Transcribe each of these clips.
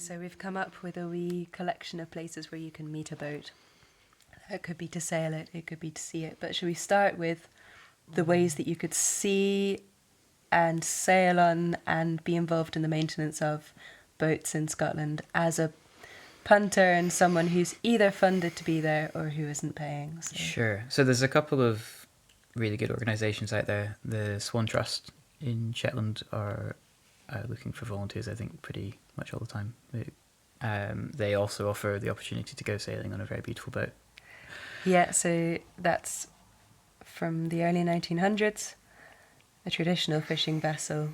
So we've come up with a wee collection of places where you can meet a boat. It could be to sail it, it could be to see it. But should we start with the ways that you could see and sail on and be involved in the maintenance of boats in Scotland as a punter and someone who's either funded to be there or who isn't paying? So. Sure. So there's a couple of really good organisations out there. The Swan Trust in Shetland are looking for volunteers, I think, pretty much all the time. They also offer the opportunity to go sailing on a very beautiful boat. Yeah, so that's from the early 1900s, a traditional fishing vessel.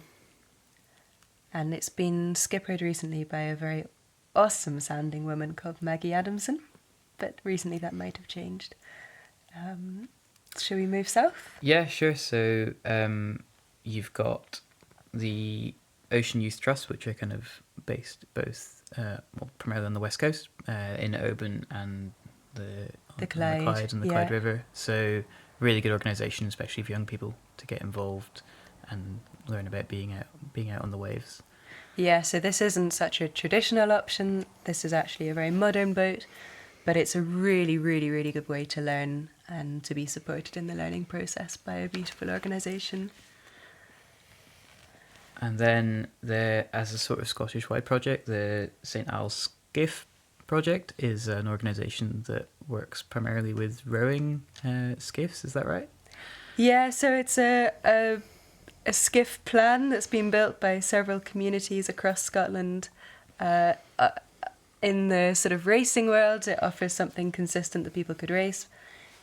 And it's been skippered recently by a very awesome sounding woman called Maggie Adamson, but recently that might have changed. Shall we move south? Yeah, sure. So you've got the Ocean Youth Trust, which are kind of based both primarily on the west coast, in Oban and the Clyde and the Clyde River. So really good organisation, especially for young people to get involved and learn about being out on the waves. Yeah, so this isn't such a traditional option. This is actually a very modern boat, but it's a really, really, really good way to learn and to be supported in the learning process by a beautiful organisation. And then as a sort of Scottish-wide project, the St Al's Skiff project is an organisation that works primarily with rowing skiffs. Is that right? Yeah, so it's a skiff plan that's been built by several communities across Scotland. In the sort of racing world, it offers something consistent that people could race.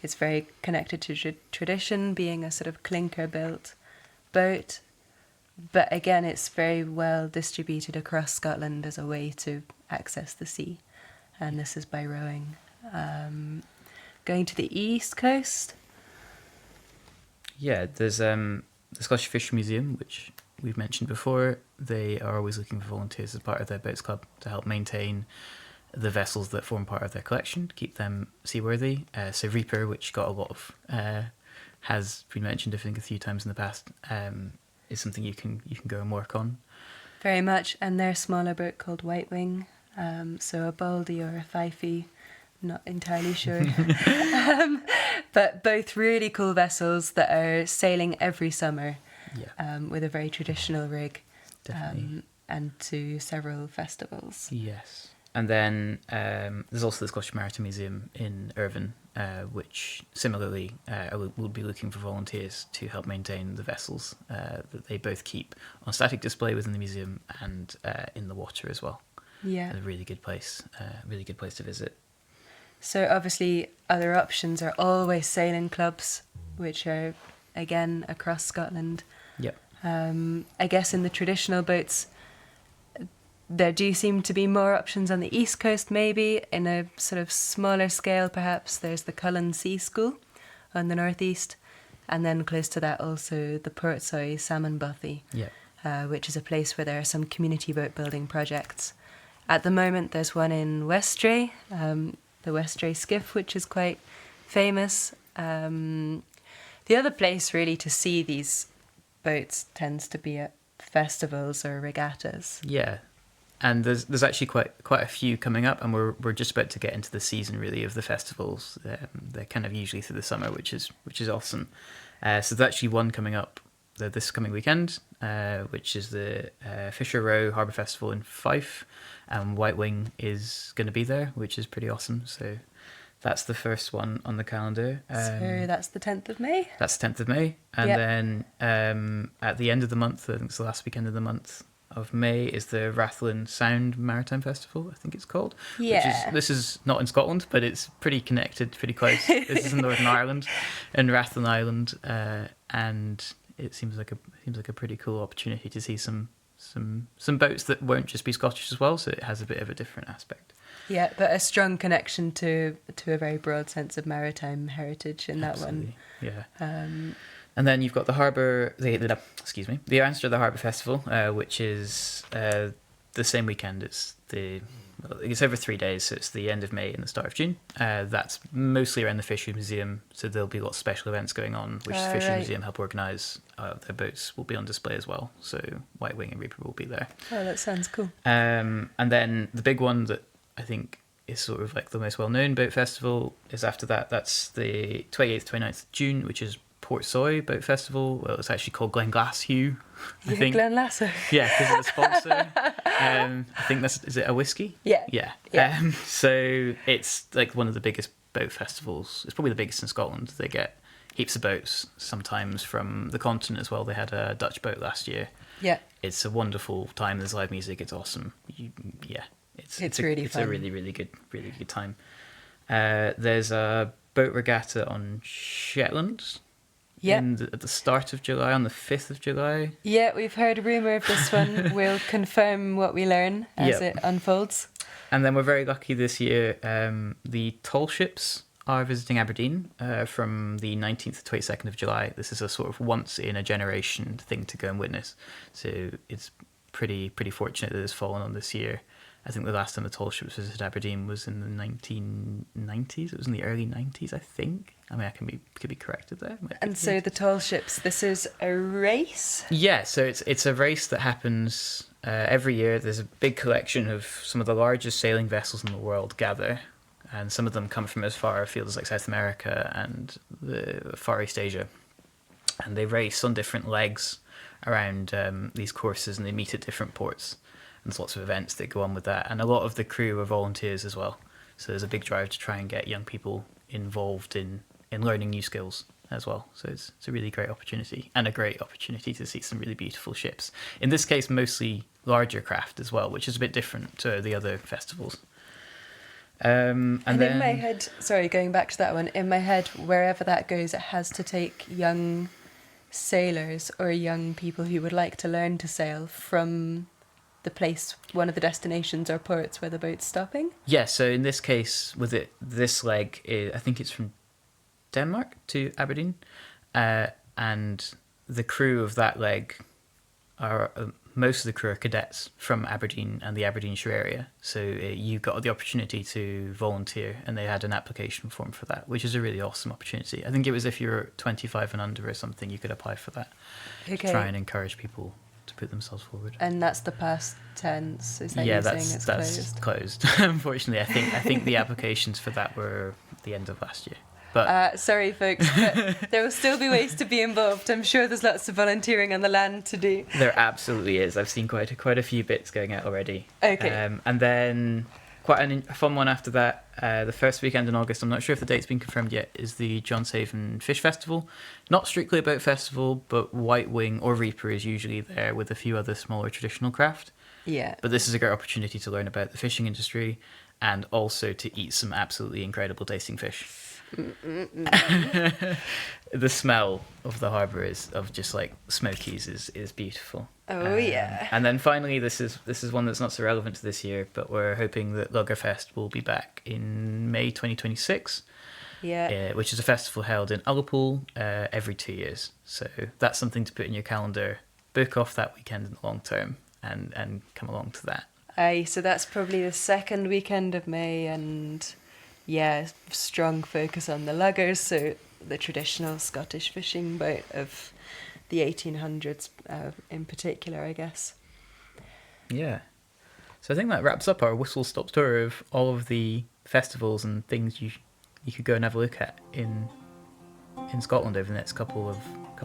It's very connected to tradition, being a sort of clinker-built boat. But again, it's very well distributed across Scotland as a way to access the sea. And this is by rowing. Going to the east coast. Yeah, there's the Scottish Fish Museum, which we've mentioned before. They are always looking for volunteers as part of their boats club to help maintain the vessels that form part of their collection, to keep them seaworthy. So Reaper, which got a lot of has been mentioned I think a few times in the past, is something you can go and work on. Very much, and their smaller boat called White Wing, so a Baldy or a Fifey, not entirely sure. But both really cool vessels that are sailing every summer, with a very traditional rig, and to several festivals. Yes. And then there's also the Scottish Maritime Museum in Irvine, which similarly will be looking for volunteers to help maintain the vessels that they both keep on static display within the museum and in the water as well. Yeah. A really good place to visit. So obviously other options are always sailing clubs, which are, again, across Scotland. Yep. I guess in the traditional boats, there do seem to be more options on the east coast, maybe. In a sort of smaller scale, perhaps, there's the Cullen Sea School on the northeast. And then close to that also the Portsoy Salmon Bothy, which is a place where there are some community boat building projects. At the moment, there's one in Westray, the Westray Skiff, which is quite famous. The other place really to see these boats tends to be at festivals or regattas. Yeah. And there's actually quite a few coming up, and we're just about to get into the season really of the festivals. They're kind of usually through the summer, which is awesome. So there's actually one coming up this coming weekend, which is the Fisher Row Harbour Festival in Fife, and White Wing is going to be there, which is pretty awesome. So that's the first one on the calendar. So that's the 10th of May? That's the 10th of May. And then at the end of the month, I think it's the last weekend of the month of May, is the Rathlin Sound Maritime Festival, I think it's called. Yeah. This is not in Scotland, but it's pretty connected, pretty close. This is in Northern Ireland, in Rathlin Island, and it seems like a pretty cool opportunity to see some boats that won't just be Scottish as well. So it has a bit of a different aspect. Yeah, but a strong connection to a very broad sense of maritime heritage in that Absolutely. one. Yeah. And then you've got the Harbour, the Answer the Harbour Festival, which is the same weekend. It's over 3 days, so it's the end of May and the start of June. That's mostly around the Fishery Museum, so there'll be lots of special events going on, which the Fishery Museum help organise. Their boats will be on display as well, so White Wing and Reaper will be there. Oh, that sounds cool. And then the big one that I think is sort of like the most well-known boat festival is after that. That's the 28th, 29th of June, which is Port Soy Boat Festival. Well, it's actually called Glenglashew, I think. Glenlasso. Yeah, because of the sponsor. I think is it a whiskey? Yeah. Yeah. So it's like one of the biggest boat festivals. It's probably the biggest in Scotland. They get heaps of boats, sometimes from the continent as well. They had a Dutch boat last year. Yeah. It's a wonderful time. There's live music. It's awesome. It's really fun. It's a really good time. There's a boat regatta on Shetland. Yeah. At the start of July, on the 5th of July. Yeah, we've heard a rumour of this one. We'll confirm what we learn as it unfolds. And then we're very lucky this year. The tall ships are visiting Aberdeen from the 19th to 22nd of July. This is a sort of once in a generation thing to go and witness. So it's pretty fortunate that it's fallen on this year. I think the last time the tall ships visited Aberdeen was in the 1990s. It was in the early 90s, I think. I mean, I could be corrected there. And so the tall ships, this is a race? Yeah, so it's a race that happens every year. There's a big collection of some of the largest sailing vessels in the world gather, and some of them come from as far afield as like South America and the Far East Asia. And they race on different legs around these courses, and they meet at different ports. And there's lots of events that go on with that. And a lot of the crew are volunteers as well. So there's a big drive to try and get young people involved in learning new skills as well. So it's a really great opportunity, and a great opportunity to see some really beautiful ships. In this case, mostly larger craft as well, which is a bit different to the other festivals. And then, in my head, sorry, going back to that one, in my head, wherever that goes, it has to take young sailors or young people who would like to learn to sail from the place, one of the destinations or ports where the boat's stopping? Yeah, so in this case, this leg, I think it's from Denmark to Aberdeen, and the crew of that leg are, most of the crew are cadets from Aberdeen and the Aberdeenshire area, so you got the opportunity to volunteer, and they had an application form for that, which is a really awesome opportunity. I think it was if you're 25 and under or something, you could apply for that. To try and encourage people to put themselves forward. And that's the past tense. Is that that's closed. Unfortunately, I think the applications for that were the end of last year. But sorry, folks, but there will still be ways to be involved. I'm sure there's lots of volunteering on the land to do. There absolutely is. I've seen quite a few bits going out already. Okay. And then quite a fun one after that. The first weekend in August, I'm not sure if the date's been confirmed yet, is the Johnshaven Fish Festival. Not strictly a boat festival, but White Wing or Reaper is usually there with a few other smaller traditional craft. Yeah. But this is a great opportunity to learn about the fishing industry and also to eat some absolutely incredible tasting fish. The smell of the harbour of just like smokies is beautiful. Oh yeah. And then finally, this is one that's not so relevant to this year, but we're hoping that Luggerfest will be back in May 2026. Yeah. Which is a festival held in Ullapool every 2 years. So that's something to put in your calendar. Book off that weekend in the long term and come along to that. Aye, so that's probably the second weekend of May, and yeah, strong focus on the luggers, so the traditional Scottish fishing boat of the 1800s in particular, I guess. Yeah. So I think that wraps up our whistle-stop tour of all of the festivals and things you could go and have a look at in Scotland over the next couple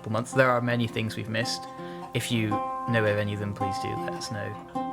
months. There are many things we've missed. If you know of any of them, please do let us know.